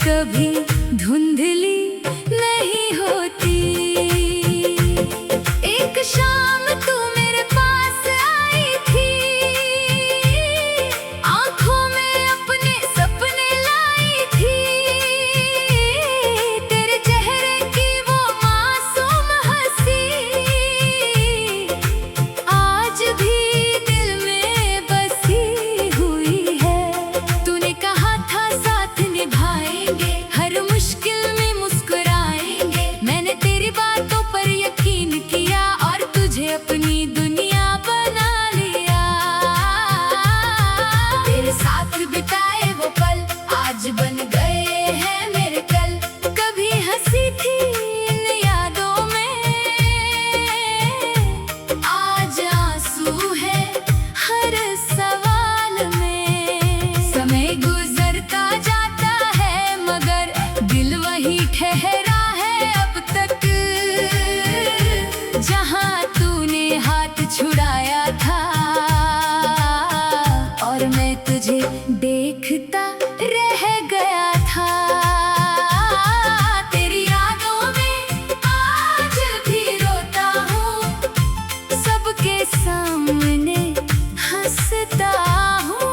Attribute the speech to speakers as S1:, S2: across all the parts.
S1: कभी धुंधली नहीं होती। एक शाम तू मेरे पास आई थी, आंखों में अपने सपने लाई थी। तेरे चेहरे की वो मासूम हंसी आज भी दिल में बसी हुई है। तूने कहा था साथ निभाएंगे, हर मुश्किल में मुस्कुराएंगे। मैंने तेरी बातों पर यकीन किया और तुझे अपनी दुनिया बना लिया। तेरे साथ बिताए वो पल आज बन गए हैं मेरे कल। कभी हंसी थी इन यादों में, आज आंसू है हर सवाल में। समय गुजरता जाता है मगर दिल वही ठहरा है अब तक, जहां तूने हाथ छुड़ाया था। और मैं तुझे देखता रह गया था। तेरी यादों में आज भी रोता हूँ, सबके सामने हंसता हूँ।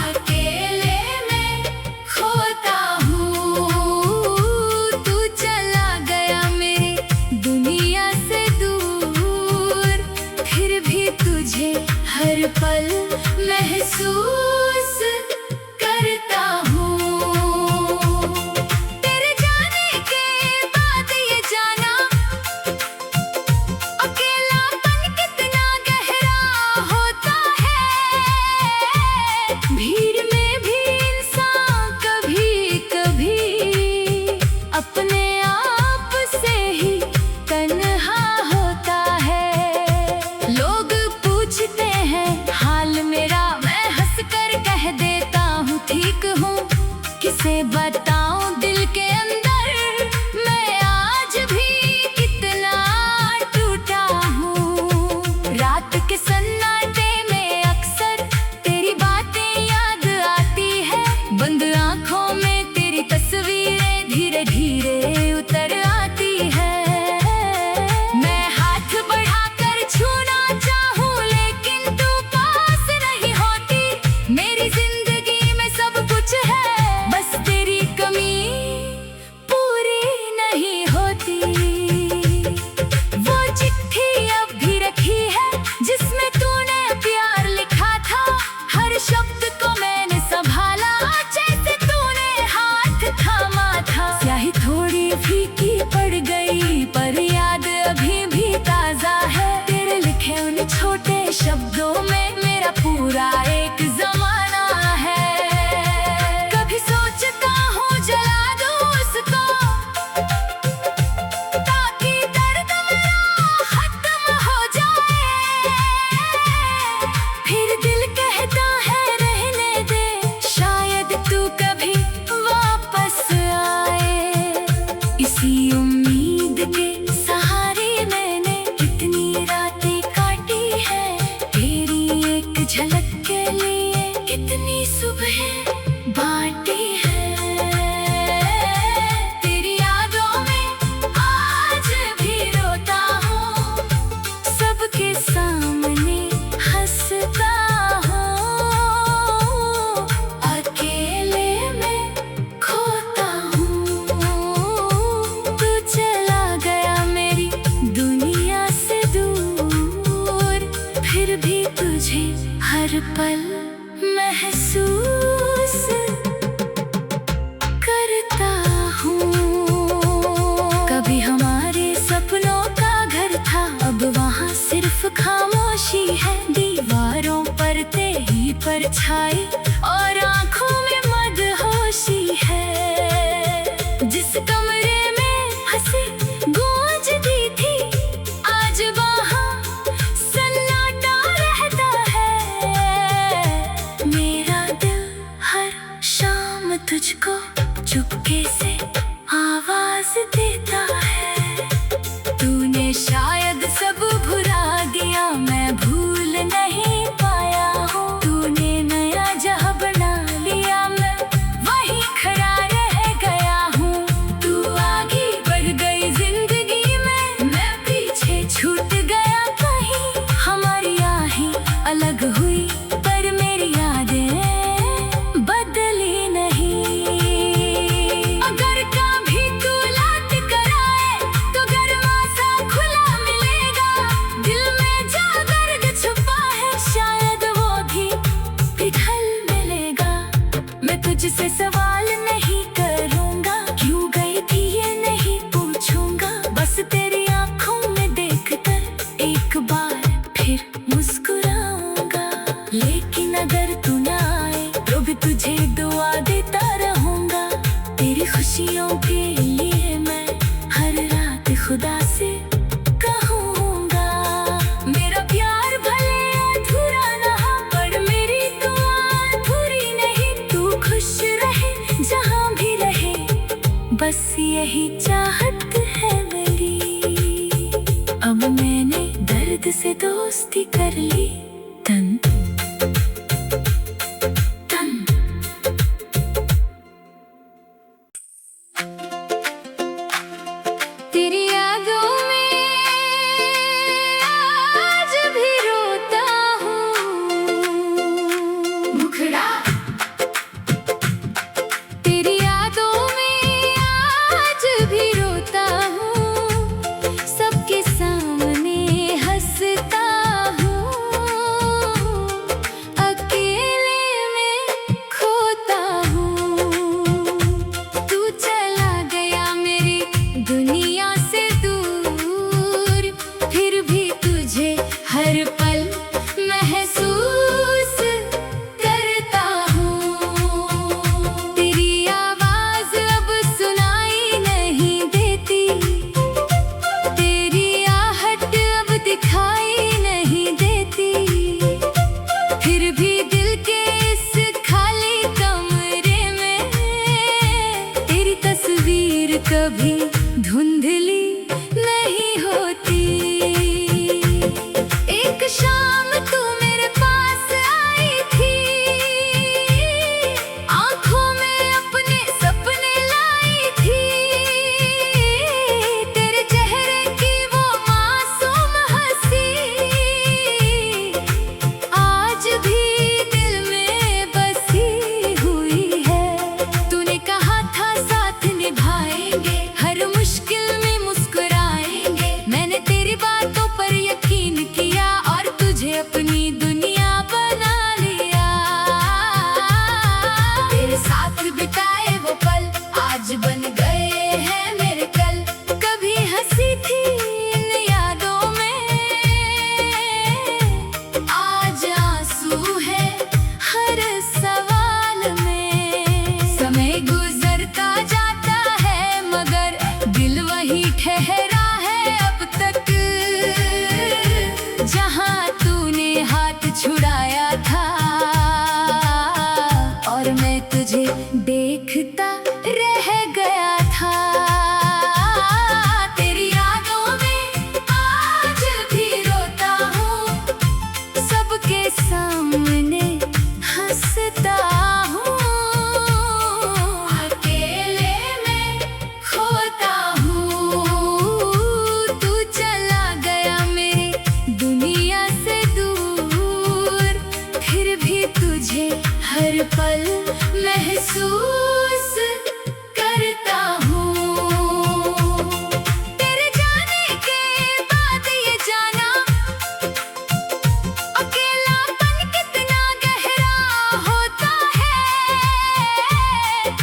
S1: अकेले में खोता हूँ, तू चला गया मेरी दुनिया से दूर। फिर भी तुझे हर पल महसूस करता हूँ। तेरे जाने के बाद ये जाना अकेलापन कितना गहरा होता है। भीड़ में भी इंसान कभी कभी अपने आप से ही तन्हा होता है। लोग पूछते हैं हाल मेरा, मैं हंस कर कह देता हूँ ठीक हूँ। किसे बताऊं दिल के अंदर मैं आज भी कितना टूटा हूँ। रात के सन्नाटे में अक्सर तेरी बातें याद आती है। बंद आंखों में तेरी तस्वीरें धीरे धीरे उतर आती है। मैं हाथ बढ़ाकर छूना चाहूं लेकिन तू पास नहीं होती। मेरी जिंदगी में सब कुछ है, बस तेरी कमी पूरी नहीं होती। वो चिट्ठी अब भी रखी है जिसमें तूने प्यार लिखा था। हर शब्द को मैंने संभाला जैसे तूने हाथ थामा था। स्याही थोड़ी फीकी पड़ गई पर याद अभी भी ताजा है। तेरे लिखे उन छोटे शब्दों में मेरा पूरा एक जमाना है। कभी सोचता हूँ जला दूँ उसको ताकि दर्द मेरा खत्म हो जाए। फिर दिल कहता है रहने दे, शायद तू कभी वापस आए। इसी उम्मीद के सहारे मैंने कितनी रातें काटी है। तेरी एक झलक के लिए कितनी सुबह बाटी है। तेरी यादों में आज भी रोता हूँ, सबके सामने हंसता हूँ। अकेले में खोता हूँ, तू चला गया मेरी दुनिया से दूर। फिर भी तुझे हर पल महसूस करता हूँ। कभी हमारे सपनों का घर था, अब वहाँ सिर्फ खामोशी है। दीवारों पर तेरी परछाई और आंखों में मदहोशी है। जिस कमरे में हंसी गूंजती थी आज वहाँ सन्नाटा रहता है। मेरा दिल हर शाम तुझको चुपके से आवाज देता है। तूने शायद सब भुला दिया, मैं भूल नहीं पाया हूँ। तूने नया जहां बना लिया, मैं वहीं मैं तुझसे सवाल नहीं करूंगा, क्यों गई थी ये नहीं पूछूंगा। बस तेरी आंखों में देखकर एक बार फिर मुस्कुराऊंगा। लेकिन अगर तू ना आए तो भी तुझे दुआ देता रहूंगा। तेरी खुशियों के लिए मैं हर रात खुदा से कहूंगा। मेरा प्यार भले अधूरा रहा पर मेरी दुआ अधूरी नहीं। तू खुश रहे जहां भी रहे, बस यही चाहत है मेरी। अब मैंने दर्द से दोस्ती कर ली तन तन। तेरी यादों में आज भी रोता हूँ मुखड़ा। तेरी यादों में आज भी रोता हूँ, सबके सामने हंसता हूँ। अकेले में खोता हूँ। तू चला गया मेरी दुनिया से दूर, फिर भी तुझे हर पल महसूस करता हूँ। तेरी आवाज अब सुनाई नहीं देती, तेरी आहट अब दिखाई नहीं देती। फिर भी दिल के इस खाली कमरे में तेरी तस्वीर कभी धुंधली नहीं होती। एक शाम तू मेरे पास आई थी, आंखों में अपने सपने लाई थी। तेरे चेहरे की वो मासूम हंसी आज भी दिल में बसी हुई है। तूने कहा था साथ निभाएंगे, हर मुश्किल में मुस्कुराएंगे। मैंने तेरी बातों पर यकीन किया और तुझे अपनी दुनिया बना लिया। तेरे साथ बिताए वो पल आज बन गए हैं मेरे कल। कभी हंसी थी इन यादों में, आज आंसू है हर सवाल में। समय गुजरता जाता है मगर दिल वही ठहरा है अब तक, जहां तूने हाथ छुड़ाया था। और मैं तुझे देखता रह गया था। तेरी यादों में आज भी रोता हूँ, सबके सामने हंसता हूँ। अकेले में खोता हूँ। तू चला गया मेरी दुनिया से दूर, फिर भी तुझे हर पल महसूस करता हूँ। तेरे जाने के बाद ये जाना अकेलापन कितना गहरा होता है।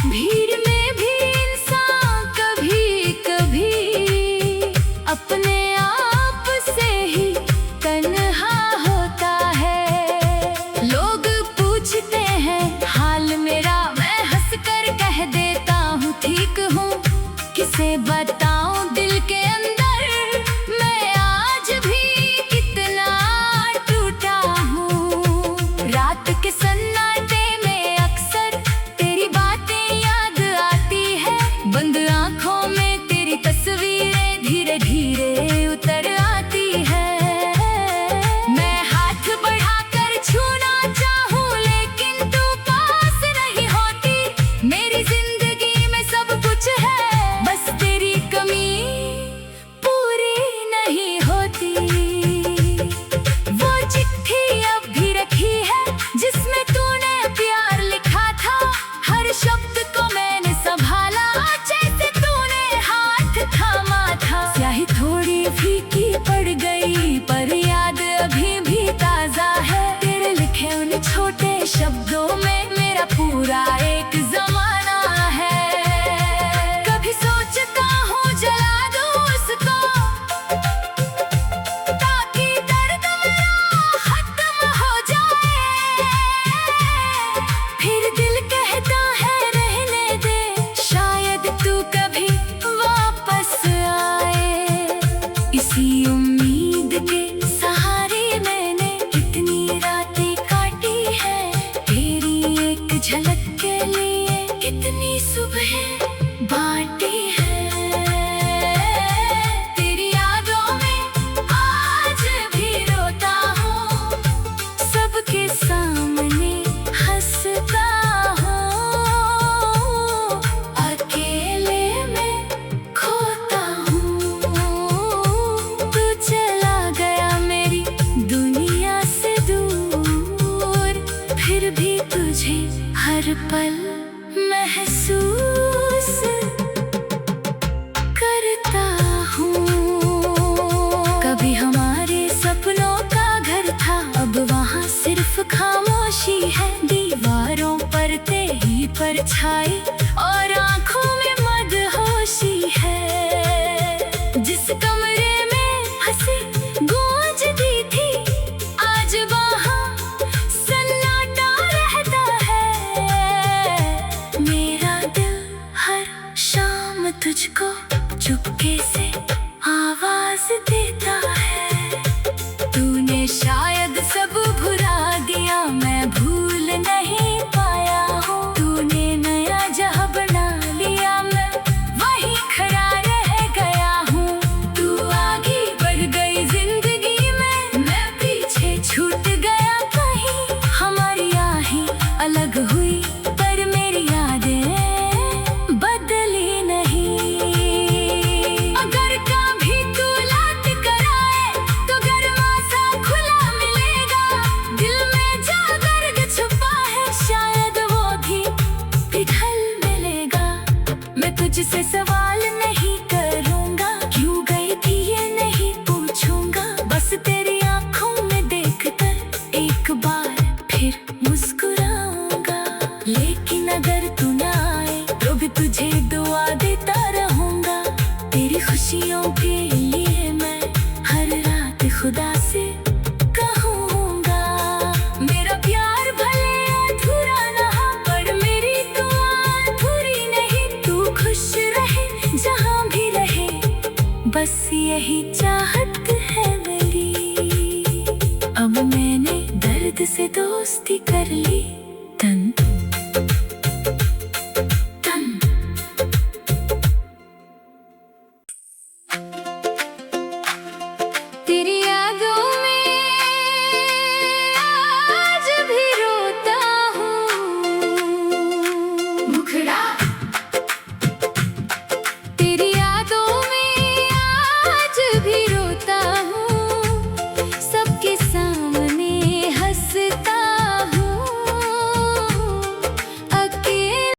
S1: भीड़ में भी इंसान कभी कभी अपने आप से ही तन्हा होता है। लोग पूछते हैं हाल मेरा, मैं हंसकर कह देता हूँ ठीक हूँ। किसे बताऊं दिल के अंदर मैं आज भी कितना टूटा हूँ। रात के सन्नाटे में अक्सर तेरी बातें याद आती है। बंद आंखों में तेरी तस्वीरें धीरे धीरे उतर आती है। मैं हाथ बढ़ाकर छूना चाहूँ लेकिन तू पास नहीं होती। मेरी जिंदगी में सब कुछ है, बस तेरी कमी कितनी सुबह बाटी है तेरी यादों में, आज भी रोता हूँ, सबके सामने हंसता हूँ, अकेले में खोता हूँ। तू चला गया मेरी दुनिया से दूर, फिर भी तुझे हर पल महसूस करता हूँ। कभी हमारे सपनों का घर था, अब वहाँ सिर्फ खामोशी है, दीवारों पर तेरी परछाई और आँखों में मदहोशी है। जिस कमरे में हंसी गूंजती थी, आज वहाँ सन्नाटा रहता है। मेरा दिल हर शाम तुझको चुपके से आवाज देता है। तूने शायद सब भुला दिया, मैं भूल नहीं पाया हूँ। तूने नया जहाँ बना लिया, मैं वहीं खड़ा रह गया हूँ। तू आगे बढ़ गई जिंदगी में, मैं पीछे छूट गया कहीं। हमारी आहें अलग हुई पर मेरी यादें बदली नहीं। अगर कभी तू लौट कर आए तो दरवाजा खुला मिलेगा, दिल में जो दर्द छुपा है शायद वो भी पिघल मिलेगा। मैं तुझसे सवाल नहीं करूँगा, क्यों गई थी ये नहीं पूछूंगा, बस तेरी आँखों में देखकर एक बार फिर मुस्कुराऊंगा। लेकिन अगर तू ना आए तो भी तुझे दुआ देता रहूंगा। तेरी खुशियों के लिए मैं हर रात खुदा से कहूंगा। मेरा प्यार भले अधूरा रहा, पर मेरी दुआ अधूरी नहीं। तू खुश रहे जहाँ भी रहे, बस यही चाहत है मेरी। अब मैंने दर्द से दोस्ती कर ली, तन